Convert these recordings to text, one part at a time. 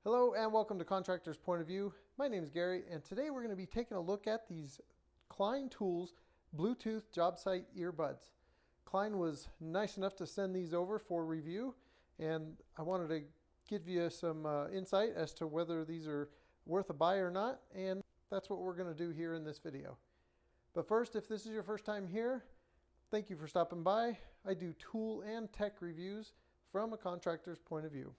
Hello and welcome to Contractor's Point of View. My name is Gary and today we're going to be taking a look at these Klein Tools Bluetooth Jobsite earbuds. Klein was nice enough to send these over for review and I wanted to give you some insight as to whether these are worth a buy or not, and that's what we're going to do here in this video. But first, if this is your first time here, thank you for stopping by. I do tool and tech reviews from a contractor's point of view.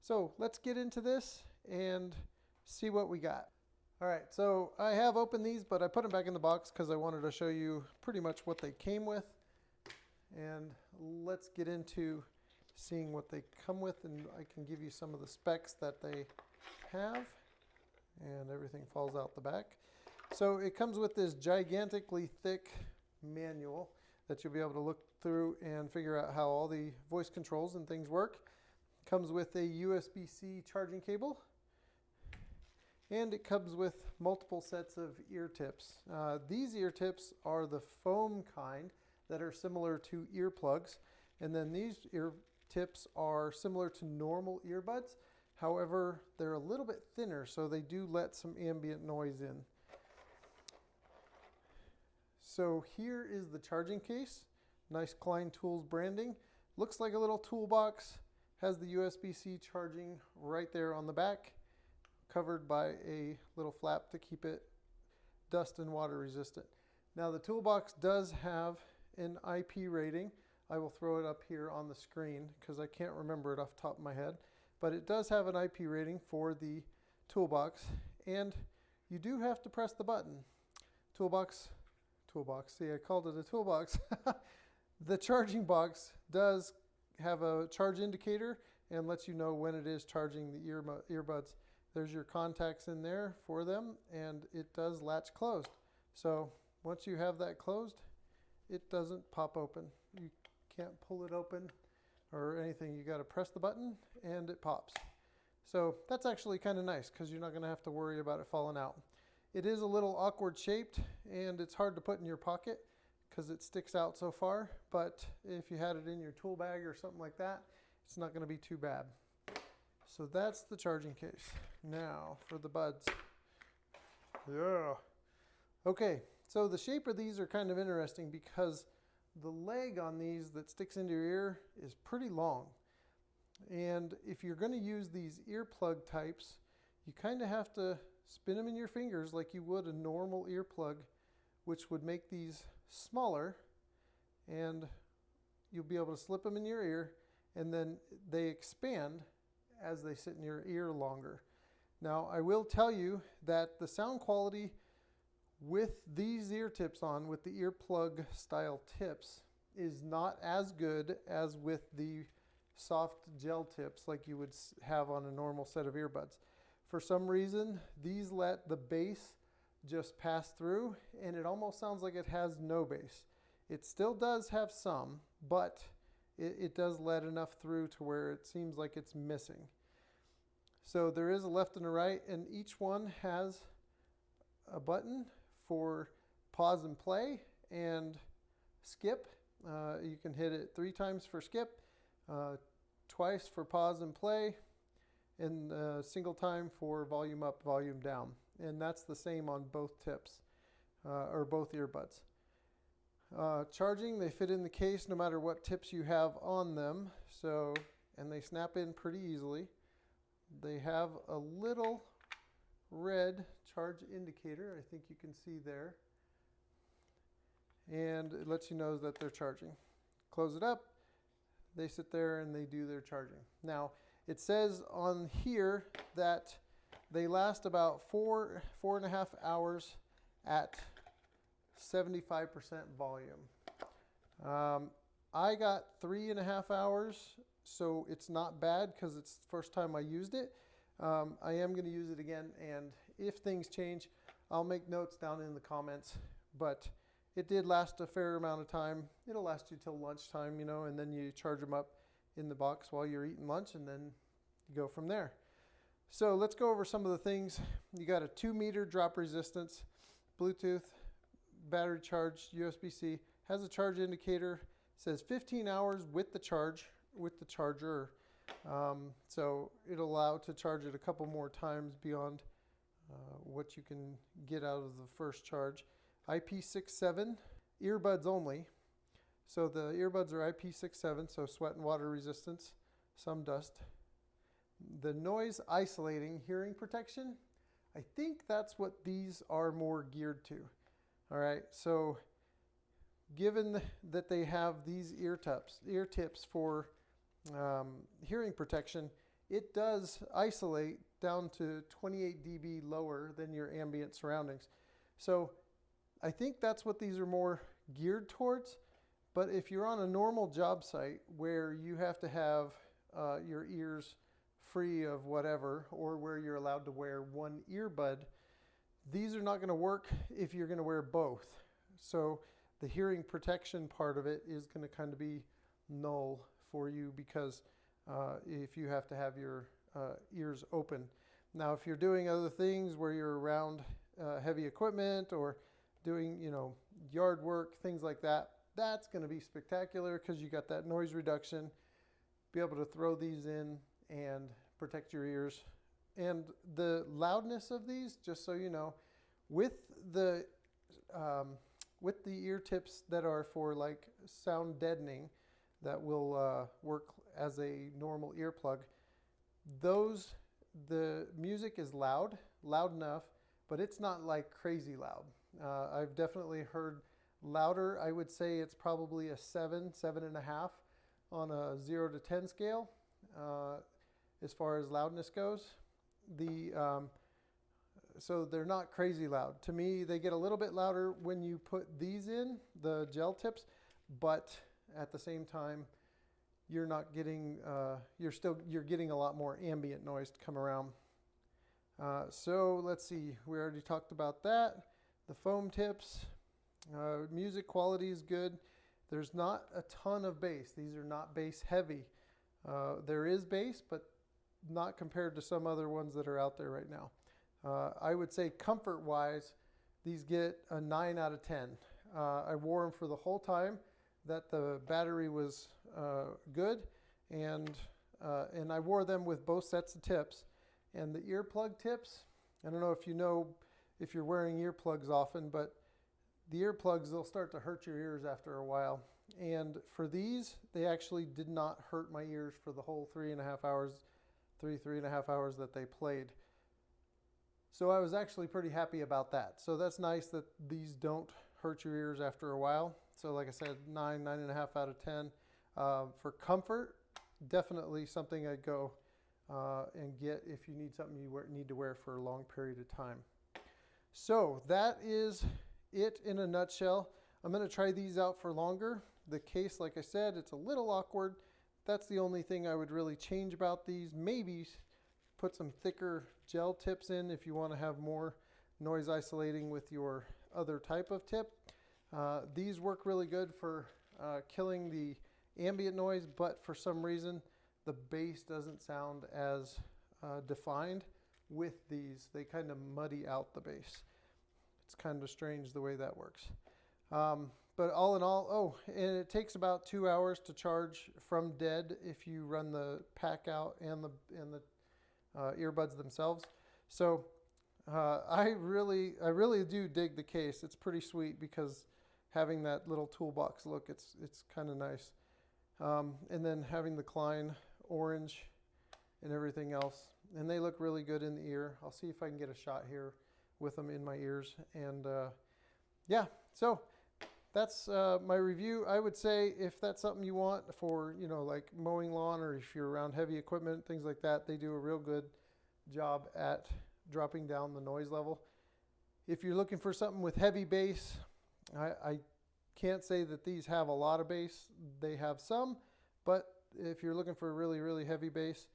So let's get into this and see what we got. All right, so I have opened these, but I put them back in the box because I wanted to show you pretty much what they came with. And let's get into seeing what they come with, and I can give you some of the specs that they have. And everything falls out the back. So it comes with this gigantically thick manual that you'll be able to look through and figure out how all the voice controls and things work. Comes with a USB-C charging cable, and it comes with multiple sets of ear tips. These ear tips are the foam kind that are similar to earplugs, and then these ear tips are similar to normal earbuds. However, they're a little bit thinner, so they do let some ambient noise in. So here is the charging case. Nice Klein Tools branding. Looks like a little toolbox. Has the USB-C charging right there on the back, covered by a little flap to keep it dust and water resistant. Now the toolbox does have an IP rating. I will throw it up here on the screen because I can't remember it off the top of my head, but it does have an IP rating for the toolbox, and you do have to press the button. Toolbox, see, I called it a toolbox. The charging box does have a charge indicator and lets you know when it is charging the earbuds. There's your contacts in there for them, and it does latch closed. So once you have that closed, it doesn't pop open. You can't pull it open or anything. You got to press the button and it pops. So that's actually kind of nice because you're not going to have to worry about it falling out. It is a little awkward shaped and it's hard to put in your pocket because it sticks out so far, but if you had it in your tool bag or something like that, it's not going to be too bad. So that's the charging case. Now for the buds. Yeah. Okay, so the shape of these are kind of interesting because the leg on these that sticks into your ear is pretty long. And if you're going to use these earplug types, you kind of have to spin them in your fingers like you would a normal earplug, which would make these smaller, and you'll be able to slip them in your ear, and then they expand as they sit in your ear longer. Now, I will tell you that the sound quality with these ear tips on, with the earplug style tips, is not as good as with the soft gel tips like you would have on a normal set of earbuds. For some reason, these let the bass just pass through, and it almost sounds like it has no bass. It still does have some, but it does let enough through to where it seems like it's missing. So there is a left and a right, and each one has a button for pause and play and skip. You can hit it 3 times for skip, twice for pause and play, and a single time for volume up, volume down. And that's the same on both tips, or both earbuds. Charging, they fit in the case no matter what tips you have on them. So, and they snap in pretty easily. They have a little red charge indicator, I think you can see there. And it lets you know that they're charging. Close it up, they sit there and they do their charging. Now, it says on here that they last about 4.5 hours at 75% volume. I got 3.5 hours, so it's not bad because it's the first time I used it. I am going to use it again, and if things change, I'll make notes down in the comments. But it did last a fair amount of time. It'll last you till lunchtime, you know, and then you charge them up in the box while you're eating lunch, and then you go from there. So let's go over some of the things. You got a 2-meter drop resistance, Bluetooth, battery charged, USB-C, has a charge indicator, says 15 hours with the charger. So it'll allow to charge it a couple more times beyond what you can get out of the first charge. IP67 earbuds only. So the earbuds are IP67, so sweat and water resistance, some dust. The noise isolating hearing protection, I think that's what these are more geared to. All right, so given that they have these ear tips for hearing protection, it does isolate down to 28 dB lower than your ambient surroundings. So I think that's what these are more geared towards. But if you're on a normal job site where you have to have your ears free of whatever, or where you're allowed to wear one earbud, these are not going to work if you're going to wear both. So the hearing protection part of it is going to kind of be null for you, because if you have to have your ears open. Now, if you're doing other things where you're around heavy equipment or doing, yard work, things like that, that's going to be spectacular because you got that noise reduction. Be able to throw these in and protect your ears. And the loudness of these, just so you know, with the ear tips that are for like sound deadening, that will work as a normal earplug, the music is loud enough, but it's not like crazy loud. I've definitely heard louder. I would say it's probably a 7.5 on a 0 to 10 scale as far as loudness goes. So they're not crazy loud. To me, they get a little bit louder when you put these in, the gel tips, but at the same time, you're not getting, you're getting a lot more ambient noise to come around. So let's see, we already talked about that. The foam tips, music quality is good. There's not a ton of bass. These are not bass heavy. There is bass, but not compared to some other ones that are out there right now. I would say comfort-wise, these get a 9 out of 10. I wore them for the whole time that the battery was good, and I wore them with both sets of tips. And the earplug tips, I don't know if you're wearing earplugs often, but the earplugs, they'll start to hurt your ears after a while. And for these, they actually did not hurt my ears for the whole 3.5 hours that they played. So I was actually pretty happy about that. So that's nice that these don't hurt your ears after a while. So like I said, 9.5 out of 10. For comfort, definitely something I'd go and get if you need something you need to wear for a long period of time. So that is it in a nutshell. I'm going to try these out for longer. The case, like I said, it's a little awkward. That's the only thing I would really change about these. Maybe put some thicker gel tips in if you want to have more noise isolating with your other type of tip. These work really good for killing the ambient noise, but for some reason the bass doesn't sound as defined with these. They kind of muddy out the bass. It's kind of strange the way that works. But all in all, and it takes about 2 hours to charge from dead if you run the pack out and the earbuds themselves. So I really do dig the case. It's pretty sweet because having that little toolbox look, it's kind of nice. And then having the Klein orange and everything else, and they look really good in the ear. I'll see if I can get a shot here with them in my ears. And yeah, so that's my review. I would say if that's something you want for, like mowing lawn, or if you're around heavy equipment, things like that, they do a real good job at dropping down the noise level. If you're looking for something with heavy bass, I can't say that these have a lot of bass. They have some, but if you're looking for really, really heavy bass,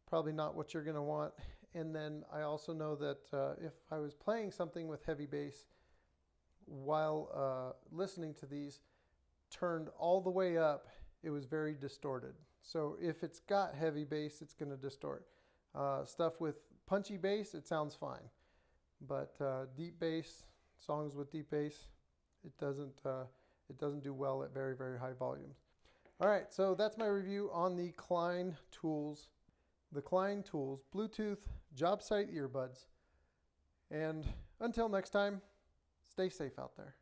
probably not what you're going to want. And then I also know that if I was playing something with heavy bass while listening to these turned all the way up, it was very distorted. So if it's got heavy bass, it's going to distort. Stuff with punchy bass, it sounds fine. But deep bass, songs with deep bass, it doesn't do well at very, very high volumes. All right, so that's my review on the Klein Tools Bluetooth Jobsite earbuds. And until next time, stay safe out there.